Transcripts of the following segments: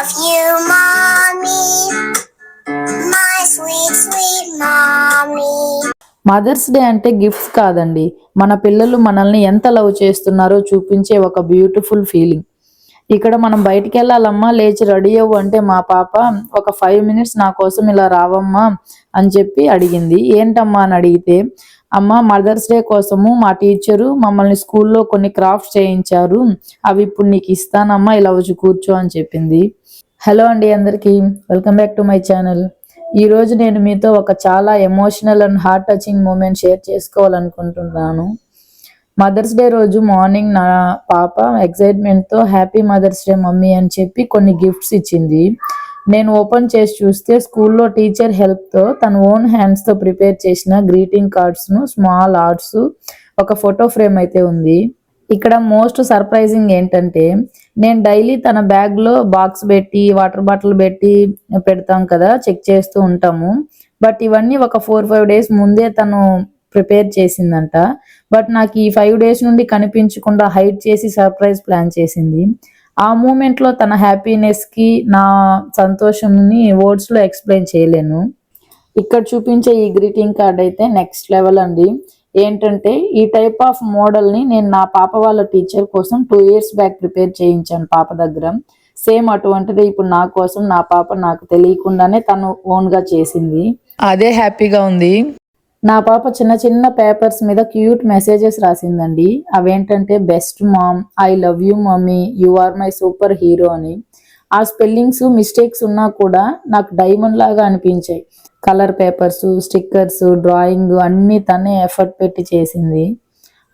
love you, mommy, my sweet, sweet mommy. Mother's day అంటే gifts కాదండి, మన పిల్లలు మనల్ని ఎంత లవ్ చేస్తున్నారో చూపించే ఒక బ్యూటిఫుల్ ఫీలింగ్. ఇక్కడ మనం బయటికి వెళ్ళాలమ్మా, లేచి రెడీ అవ్వు అంటే మా పాప ఒక 5 minutes నా కోసం ఇలా రావమ్మా అని చెప్పి అడిగింది. ఏంటమ్మా అని అడిగితే, అమ్మ మదర్స్ డే కోసము మా టీచరు మమ్మల్ని స్కూల్లో కొన్ని క్రాఫ్ట్స్ చేయించారు, అవి ఇప్పుడు నీకు ఇస్తానమ్మా, ఇలా వచ్చి కూర్చో అని చెప్పింది. హలో అండి అందరికీ, welcome back to my channel. ఈ రోజు నేను మీతో ఒక చాలా emotional and heart touching moment share చేసుకోవాలనుకుంటున్నాను. మదర్స్ డే రోజు మార్నింగ్ నా పాప ఎక్సైట్మెంట్తో హ్యాపీ మదర్స్ డే మమ్మీ అని చెప్పి కొన్ని గిఫ్ట్స్ ఇచ్చింది. నేను ఓపెన్ చేసి చూస్తే స్కూల్లో టీచర్ హెల్ప్తో తన ఓన్ హ్యాండ్స్తో ప్రిపేర్ చేసిన గ్రీటింగ్ కార్డ్స్ను, స్మాల్ ఆర్ట్స్, ఒక ఫోటో ఫ్రేమ్ అయితే ఉంది. ఇక్కడ మోస్ట్ సర్ప్రైజింగ్ ఏంటంటే, నేను డైలీ తన బ్యాగ్లో బాక్స్ పెట్టి వాటర్ బాటిల్ పెట్టి పెడతాం కదా, చెక్ చేస్తూ ఉంటాము. బట్ ఇవన్నీ ఒక 4-5 days ముందే తను ప్రిపేర్ చేసిందంట. బట్ నాకు ఈ 5 days నుండి కనిపించకుండా హైడ్ చేసి సర్ప్రైజ్ ప్లాన్ చేసింది. ఆ మూమెంట్లో తన హ్యాపీనెస్కి నా సంతోషంని వర్డ్స్లో ఎక్స్ప్లెయిన్ చేయలేను. ఇక్కడ చూపించే ఈ గ్రీటింగ్ కార్డ్ అయితే నెక్స్ట్ లెవెల్ అండి. ఏంటంటే, ఈ టైప్ ఆఫ్ మోడల్ని నేను నా పాప వాళ్ళ టీచర్ కోసం 2 years బ్యాక్ ప్రిపేర్ చేయించాను పాప దగ్గర. సేమ్ అటువంటిది ఇప్పుడు నా కోసం నా పాప నాకు తెలియకుండానే తను ఓన్గా చేసింది. అదే హ్యాపీగా ఉంది. నా పాప చిన్న చిన్న పేపర్స్ మీద క్యూట్ మెసేజెస్ రాసిందండి. అవేంటంటే, best mom, I love you mummy, you are my super hero అని. ఆ స్పెల్లింగ్స్ మిస్టేక్స్ ఉన్నా కూడా నాకు డైమండ్ లాగా అనిపించాయి. కలర్ పేపర్స్, స్టిక్కర్స్, డ్రాయింగ్ అన్నీ తనే ఎఫర్ట్ పెట్టి చేసింది.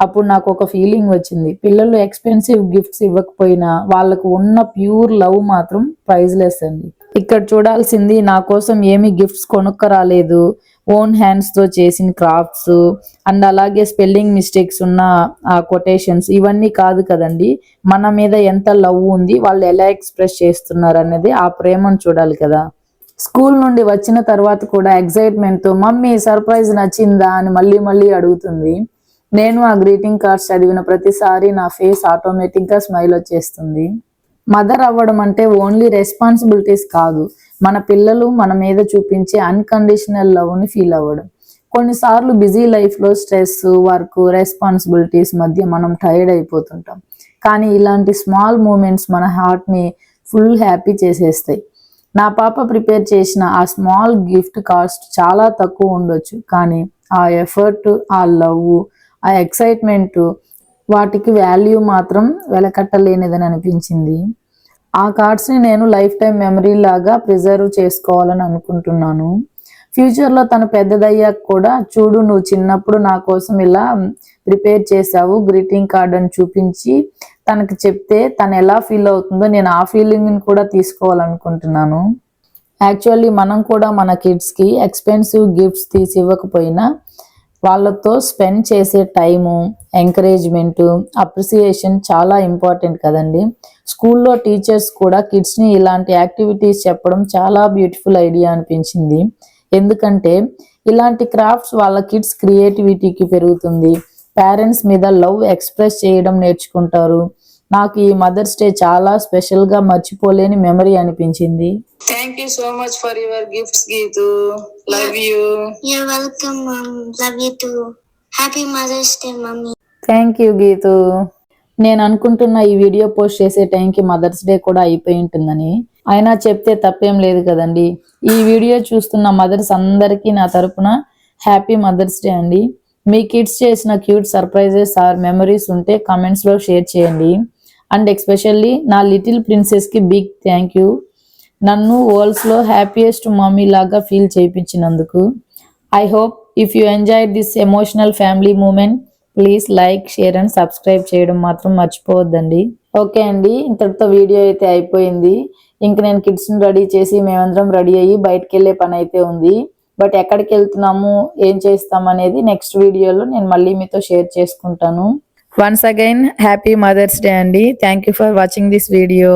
అప్పుడు నాకు ఒక ఫీలింగ్ వచ్చింది, పిల్లలు ఎక్స్పెన్సివ్ గిఫ్ట్స్ ఇవ్వకపోయినా వాళ్ళకు ఉన్న ప్యూర్ లవ్ మాత్రం ప్రైజ్లెస్ అండి. ఇక్కడ చూడాల్సింది, నా కోసం ఏమి గిఫ్ట్స్ కొనుక్క రాలేదు, ఓన్ హ్యాండ్స్తో చేసిన క్రాఫ్ట్స్ అండ్ అలాగే స్పెల్లింగ్ మిస్టేక్స్ ఉన్న ఆ కొటేషన్స్, ఇవన్నీ కాదు కదండి. మన మీద ఎంత లవ్ ఉంది, వాళ్ళు ఎలా ఎక్స్ప్రెస్ చేస్తున్నారు అనేది, ఆ ప్రేమను చూడాలి కదా. స్కూల్ నుండి వచ్చిన తర్వాత కూడా ఎక్సైట్మెంట్తో మమ్మీ సర్ప్రైజ్ నచ్చిందా అని మళ్ళీ మళ్ళీ అడుగుతుంది. నేను ఆ గ్రీటింగ్ కార్డ్స్ చదివిన ప్రతిసారి నా ఫేస్ ఆటోమేటిక్గా స్మైల్ వచ్చేస్తుంది. మదర్ అవ్వడం అంటే ఓన్లీ రెస్పాన్సిబిలిటీస్ కాదు, మన పిల్లలు మన మీద చూపించే అన్కండిషనల్ లవ్ని ఫీల్ అవ్వడం. కొన్నిసార్లు బిజీ లైఫ్లో స్ట్రెస్, వర్క్, రెస్పాన్సిబిలిటీస్ మధ్య మనం టైర్డ్ అయిపోతుంటాం. కానీ ఇలాంటి స్మాల్ మూమెంట్స్ మన హార్ట్ని ఫుల్ హ్యాపీ చేసేస్తాయి. నా పాప ప్రిపేర్ చేసిన ఆ స్మాల్ గిఫ్ట్ కాస్ట్ చాలా తక్కువ ఉండొచ్చు, కానీ ఆ ఎఫర్ట్, ఆ లవ్, ఆ ఎక్సైట్మెంట్, వాటికి వాల్యూ మాత్రం వెలకట్టలేనిదని అనిపించింది. ఆ కార్డ్స్ని నేను లైఫ్ టైం మెమరీ లాగా ప్రిజర్వ్ చేసుకోవాలని అనుకుంటున్నాను. ఫ్యూచర్లో తను పెద్దదయ్యాక కూడా, చూడు నువ్వు చిన్నప్పుడు నా కోసం ఇలా ప్రిపేర్ చేసావు గ్రీటింగ్ కార్డ్ అని చూపించి తనకి చెప్తే తను ఎలా ఫీల్ అవుతుందో నేను ఆ ఫీలింగ్ని కూడా తీసుకోవాలనుకుంటున్నాను. యాక్చువల్లీ మనం కూడా మన కిడ్స్కి ఎక్స్పెన్సివ్ గిఫ్ట్స్ తీసి ఇవ్వకపోయినా వాళ్ళతో స్పెండ్ చేసే టైము, ఎంకరేజ్మెంటు, అప్రిసియేషన్ చాలా ఇంపార్టెంట్ కదండి. స్కూల్లో టీచర్స్ కూడా కిడ్స్ని ఇలాంటి యాక్టివిటీస్ చెప్పడం చాలా బ్యూటిఫుల్ ఐడియా అనిపించింది. ఎందుకంటే ఇలాంటి క్రాఫ్ట్స్ వాళ్ళ కిడ్స్ క్రియేటివిటీకి పెరుగుతుంది, పేరెంట్స్ మీద లవ్ ఎక్స్ప్రెస్ చేయడం నేర్చుకుంటారు. నాకు ఈ మదర్స్ డే చాలా స్పెషల్గా మర్చిపోలేని మెమరీ అనిపించింది. Thank you so much for your gifts, Geetu. Love you. You're welcome, Mom. Love you too. Happy Mother's Day, Mommy. Thank you Geethu. నేను అనుకుంటున్న ఈ వీడియో పోస్ట్ చేసే టైంకి మదర్స్ డే కూడా అయిపోయి ఉంటుందని, అయినా చెప్తే తప్పేం లేదు కదండి. ఈ వీడియో చూస్తున్న మదర్స్ అందరికీ నా తరపున హ్యాపీ మదర్స్ డే అండి. మీ కిడ్స్ చేసిన క్యూట్ సర్ప్రైజెస్ ఆర్ మెమరీస్ ఉంటే కామెంట్స్లో షేర్ చేయండి. అండ్ ఎస్పెషల్లీ నా లిటిల్ ప్రిన్సెస్కి బిగ్ థ్యాంక్ యూ, నన్ను వరల్డ్స్లో హ్యాపీయెస్ట్ మమ్మీ లాగా ఫీల్ చేయించినందుకు. I hope if you enjoyed this emotional family moment, please like, share and subscribe చేయడం మాత్రం మర్చిపోవద్దండి. ఓకే అండి, ఇంతటితో వీడియో అయితే అయిపోయింది. ఇంక నేను కిడ్స్ని రెడీ చేసి మేమందరం రెడీ అయ్యి బయటకు వెళ్ళే పని అయితే ఉంది. బట్ ఎక్కడికి వెళ్తున్నాము, ఏం చేస్తాం అనేది నెక్స్ట్ వీడియోలో నేను మళ్ళీ మీతో షేర్ చేసుకుంటాను. Once again happy mother's day అండి. Thank you for watching this video.